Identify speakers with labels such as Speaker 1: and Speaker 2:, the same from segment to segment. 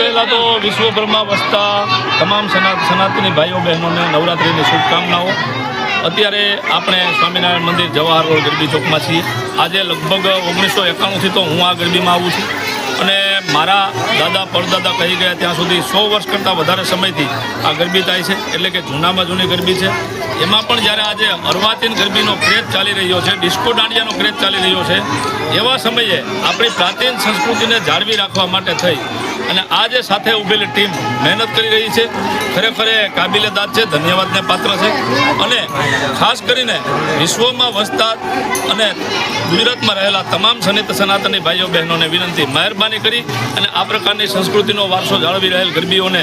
Speaker 1: પહેલાં તો વિશ્વભરમાં વસતા તમામ સનાતની ભાઈઓ બહેનોને નવરાત્રિની શુભકામનાઓ। અત્યારે આપણે સ્વામિનારાયણ મંદિર જવાહર રોડ ગરબી ચોકમાં છીએ। આજે લગભગ 1991થી તો હું આ ગરબીમાં આવું છું અને મારા દાદા પરદાદા કહી ગયા ત્યાં સુધી 100 વર્ષ કરતાં વધારે સમયથી આ ગરબી થાય છે, એટલે કે જૂનામાં જૂની ગરબી છે। એમાં પણ જ્યારે આજે અર્વાચીન ગરબીનો ક્રેઝ ચાલી રહ્યો છે, ડિસ્કો દાંડિયાનો ક્રેઝ ચાલી રહ્યો છે, એવા સમયે આપણી પ્રાચીન સંસ્કૃતિને જાળવી રાખવા માટે થઈ અને આ જે સાથે ઊભેલી ટીમ મહેનત કરી રહી છે, ખરેખર કાબિલેદાદ છે, ધન્યવાદને પાત્ર છે। અને ખાસ કરીને વિશ્વમાં વસતા અને ગુજરાતમાં રહેલા તમામ સનાતની ભાઈઓ બહેનોને વિનંતી, મહેરબાની કરી અને આ પ્રકારની સંસ્કૃતિનો વારસો જાળવી રહેલ ગરબીઓને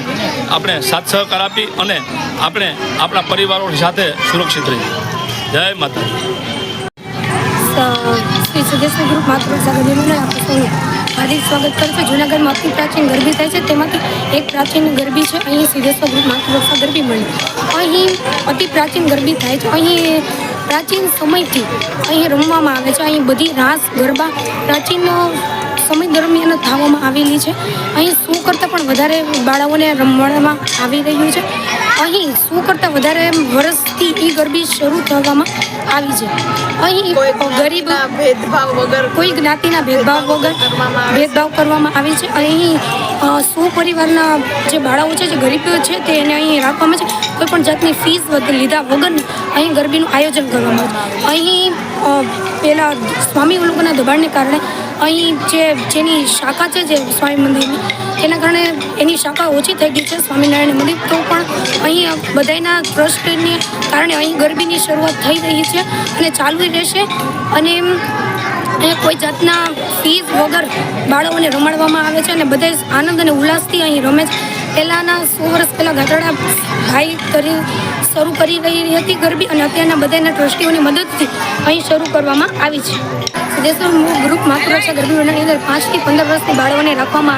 Speaker 1: આપણે સાથ સહકાર આપી અને આપણે આપણા પરિવારોની સાથે સુરક્ષિત રહીએ। જય માતાજી।
Speaker 2: શ્રી સિદ્ધેશ્વર ગ્રુપ માતૃભાષા ગરબીનું હાર્દિક સ્વાગત કરું છું। જૂનાગઢમાં અતિ પ્રાચીન ગરબી થાય છે, તેમાંથી એક પ્રાચીન ગરબી છે અહીં સિદ્ધેશ્વર ગ્રુપ માતૃભાષા ગરબી મંડળ। અહીં અતિ પ્રાચીન ગરબી થાય છે। અહીં પ્રાચીન સમયથી અહીં રમવામાં આવે છે। અહીં બધી રાસ ગરબા પ્રાચીન સમય દરમિયાન થવામાં આવેલી છે। અહીં 100 કરતાં પણ વધારે બાળાઓને રમવામાં આવી રહ્યું છે। અહીં 100 કરતાં વધારે વર્ષથી એ ગરબી શરૂ થવામાં આવી છે। અહીં ગરીબ
Speaker 3: ભેદભાવ વગર,
Speaker 2: કોઈ જ્ઞાતિના ભેદભાવ વગર ભેદભાવ કરવામાં આવે છે। અહીં 100 પરિવારના જે બાળાઓ છે, જે ગરીબ છે, તેને અહીં રાખવામાં છે। કોઈ પણ જાતની ફીસ લીધા વગર અહીં ગરબીનું આયોજન કરવામાં આવે છે। અહીં પેલા સ્વામી લોકોના દબાણને કારણે અહીં જેની શાખા છે, જે સ્વામી મંદિરની, તેના કારણે એની શાખા ઓછી થઈ ગઈ છે સ્વામિનારાયણ મંદિર, તો પણ અહીં બધાના ટ્રસ્ટને કારણે અહીં ગરબીની શરૂઆત થઈ રહી છે અને ચાલુ રહેશે। અને કોઈ જાતના ફીસ વગર બાળકોને રમાડવામાં આવે છે અને બધા આનંદ અને ઉલ્લાસથી અહીં રમે છે। પહેલાંના 100 વર્ષ પહેલાં ગાંઠાડા ભાઈ શરૂ કરી રહી હતી ગરબી અને અત્યારના બધાના ટ્રસ્ટીઓની મદદથી અહીં શરૂ કરવામાં આવી છે। સિદ્ધેશ્વર ગ્રુપ માતૃભાષા ગરબી મંડળની અંદર 5 થી 15 વર્ષની બાળકોને રાખવામાં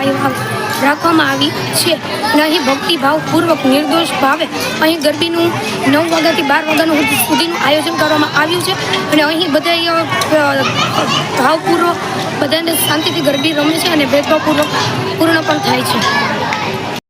Speaker 2: આવી છે અને અહીં ભક્તિભાવપૂર્વક નિર્દોષ ભાવે અહીં ગરબીનું 9 વાગ્યાથી 12 વાગ્યાનું સુધીનું આયોજન કરવામાં આવ્યું છે અને અહીં બધા ભાવપૂર્વક બધાને શાંતિથી ગરબી રમે છે અને ભેદભાવપૂર્વક પૂર્ણ પણ થાય છે।